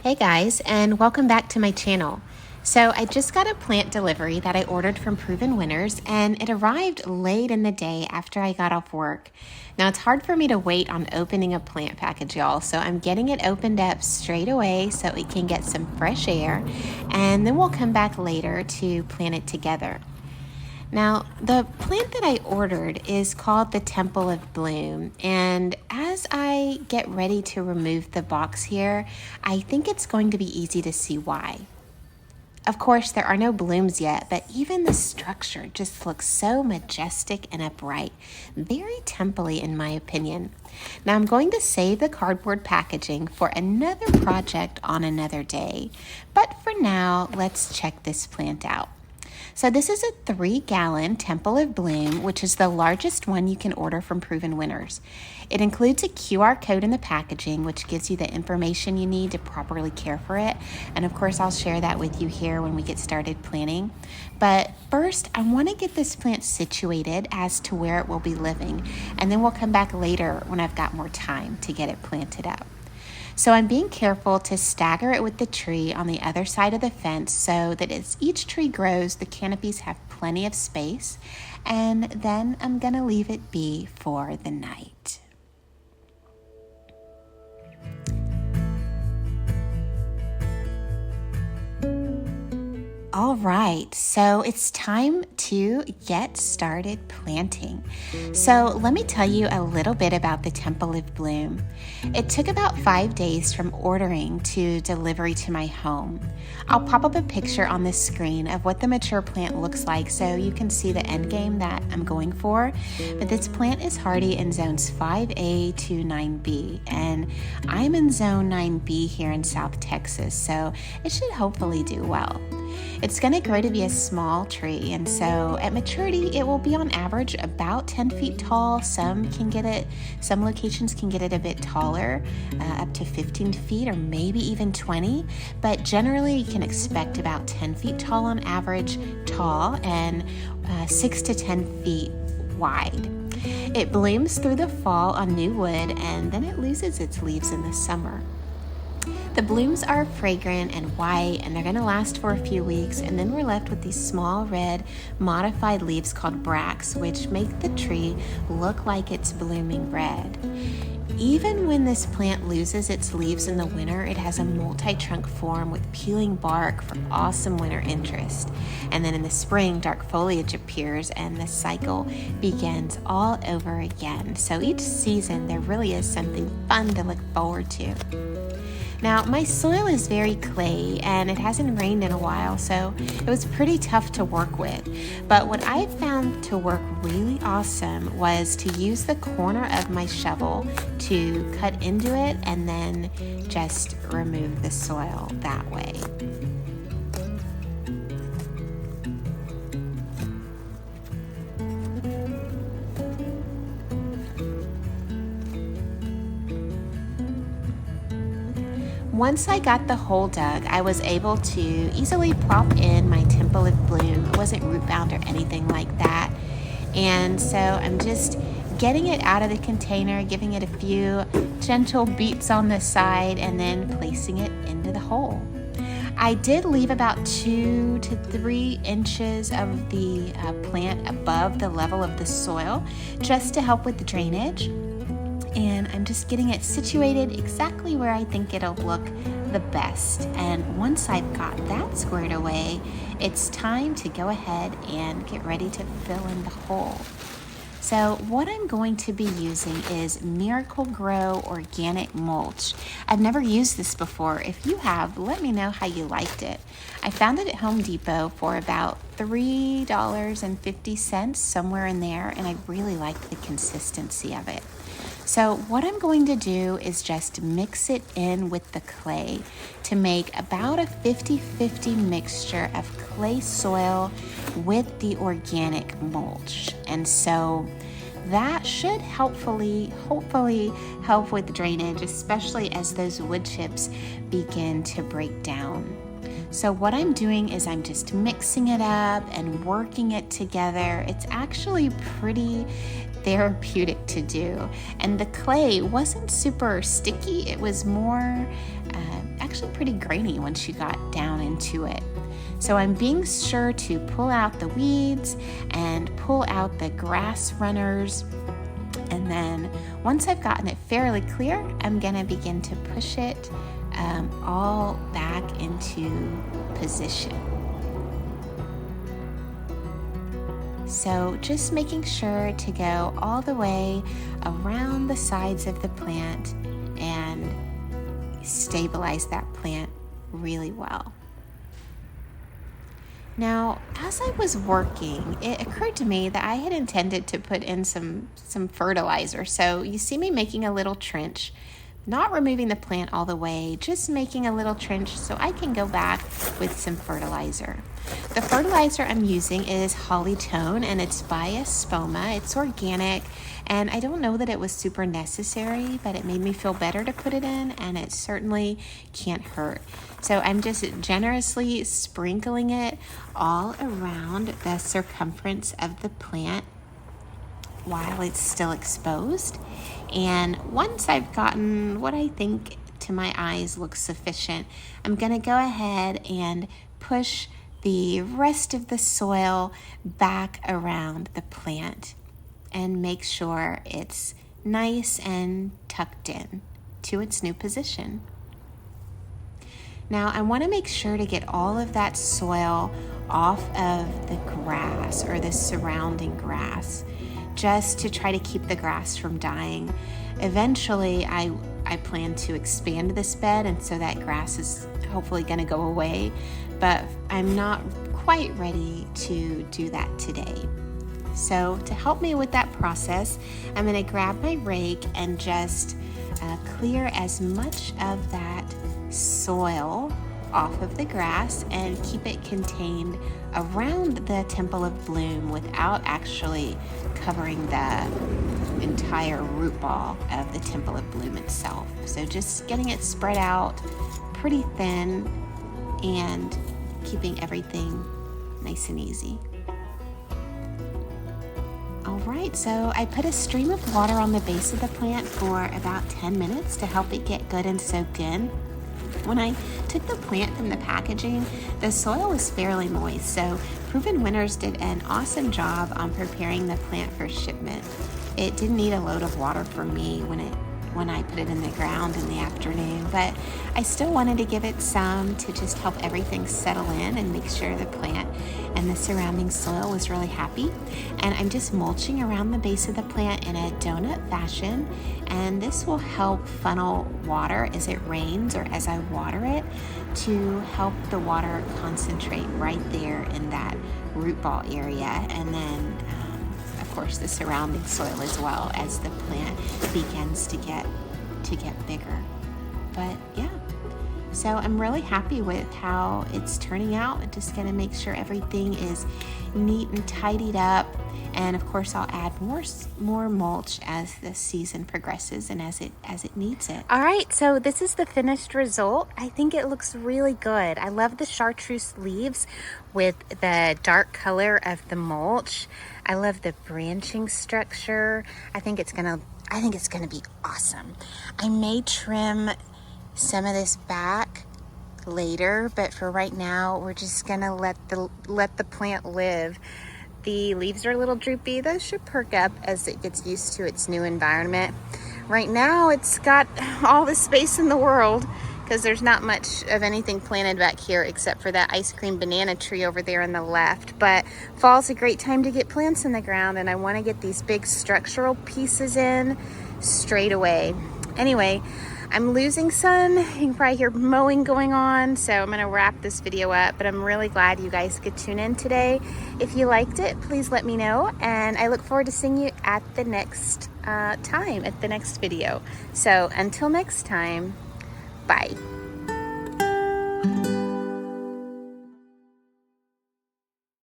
Hey guys, and welcome back to my channel. So I just got a plant delivery that I ordered from Proven Winners, and it arrived late in the day after I got off work. Now it's hard for me to wait on opening a plant package, y'all, so I'm getting it opened up straight away so it can get some fresh air, and then we'll come back later to plant it together. Now, the plant that I ordered is called the Temple of Bloom, and as I get ready to remove the box here, I think it's going to be easy to see why. Of course, there are no blooms yet, but even the structure just looks so majestic and upright, very temple-y in my opinion. Now, I'm going to save the cardboard packaging for another project on another day, but for now, let's check this plant out. So this is a 3-gallon Temple of Bloom, which is the largest one you can order from Proven Winners. It includes a QR code in the packaging, which gives you the information you need to properly care for it. And of course, I'll share that with you here when we get started planting. But first, I want to get this plant situated as to where it will be living. And then we'll come back later when I've got more time to get it planted up. So I'm being careful to stagger it with the tree on the other side of the fence so that as each tree grows, the canopies have plenty of space. And then I'm going to leave it be for the night. All right, so it's time to get started planting. So let me tell you a little bit about the Temple of Bloom. It took about 5 days from ordering to delivery to my home. I'll pop up a picture on the screen of what the mature plant looks like so you can see the end game that I'm going for. But this plant is hardy in zones 5A to 9B, and I'm in zone 9B here in South Texas, so it should hopefully do well. It's going to grow to be a small tree, and so at maturity it will be on average about 10 feet tall. Some locations can get it a bit taller, up to 15 feet or maybe even 20, but generally you can expect about 10 feet tall on average, and 6 to 10 feet wide. It blooms through the fall on new wood, and then it loses its leaves in the summer. The blooms are fragrant and white, and they're going to last for a few weeks, and then we're left with these small red modified leaves called bracts, which make the tree look like it's blooming red. Even when this plant loses its leaves in the winter, it has a multi-trunk form with peeling bark for awesome winter interest. And then in the spring, dark foliage appears and the cycle begins all over again. So each season, there really is something fun to look forward to. Now, my soil is very clay and it hasn't rained in a while, so it was pretty tough to work with. But what I found to work really awesome was to use the corner of my shovel to cut into it and then just remove the soil that way. Once I got the hole dug, I was able to easily plop in my Temple of Bloom. It wasn't root bound or anything like that. And so I'm just getting it out of the container, giving it a few gentle beats on the side, and then placing it into the hole. I did leave about 2 to 3 inches of the plant above the level of the soil just to help with the drainage. And I'm just getting it situated exactly where I think it'll look the best. And once I've got that squared away, it's time to go ahead and get ready to fill in the hole. So what I'm going to be using is Miracle-Gro organic mulch. I've never used this before. If you have, let me know how you liked it. I found it at Home Depot for about $3.50, somewhere in there, and I really liked the consistency of it. So what I'm going to do is just mix it in with the clay to make about a 50-50 mixture of clay soil with the organic mulch. And so that should hopefully help with drainage, especially as those wood chips begin to break down. So what I'm doing is I'm just mixing it up and working it together. It's actually pretty therapeutic to do. And the clay wasn't super sticky. It was more actually pretty grainy once you got down into it. So I'm being sure to pull out the weeds and pull out the grass runners. And then once I've gotten it fairly clear, I'm gonna begin to push it all back into position. So just making sure to go all the way around the sides of the plant and stabilize that plant really well. Now, as I was working, it occurred to me that I had intended to put in some fertilizer. So you see me making a little trench, not removing the plant all the way, just making a little trench so I can go back with some fertilizer. The fertilizer I'm using is Hollytone, and it's by Espoma. It's organic, and I don't know that it was super necessary, but it made me feel better to put it in, and it certainly can't hurt. So I'm just generously sprinkling it all around the circumference of the plant while it's still exposed. And once I've gotten what I think to my eyes looks sufficient, I'm going to go ahead and push the rest of the soil back around the plant and make sure it's nice and tucked in to its new position. Now I want to make sure to get all of that soil off of the grass or the surrounding grass, just to try to keep the grass from dying. Eventually, I plan to expand this bed, and so that grass is hopefully going to go away, but I'm not quite ready to do that today. So to help me with that process, I'm going to grab my rake and just clear as much of that soil off of the grass and keep it contained around the Temple of Bloom without actually covering the entire root ball of the Temple of Bloom itself. So just getting it spread out pretty thin and keeping everything nice and easy. All right, so I put a stream of water on the base of the plant for about 10 minutes to help it get good and soaked in. When I took the plant from the packaging, the soil was fairly moist, so Proven Winners did an awesome job on preparing the plant for shipment. It didn't need a load of water for me when I put it in the ground in the afternoon, but I still wanted to give it some to just help everything settle in and make sure the plant and the surrounding soil was really happy. And I'm just mulching around the base of the plant in a donut fashion, and this will help funnel water as it rains or as I water it to help the water concentrate right there in that root ball area, and then of course the surrounding soil as well as the plant begins to get bigger. But yeah, so I'm really happy with how it's turning out. I'm just gonna make sure everything is neat and tidied up, and of course I'll add more mulch as the season progresses and as it needs it. All right, so this is the finished result. I think it looks really good. I love the chartreuse leaves with the dark color of the mulch. I love the branching structure. I think it's gonna be awesome. I may trim some of this back later, but for right now we're just gonna let the plant live. The leaves are a little droopy. Those should perk up as it gets used to its new environment. Right now it's got all the space in the world because there's not much of anything planted back here except for that ice cream banana tree over there on the left. But fall's a great time to get plants in the ground, and I want to get these big structural pieces in straight away. Anyway, I'm losing sun. You can probably hear mowing going on, so I'm gonna wrap this video up, but I'm really glad you guys could tune in today. If you liked it, please let me know, and I look forward to seeing you at the next time, at the next video. So until next time, bye.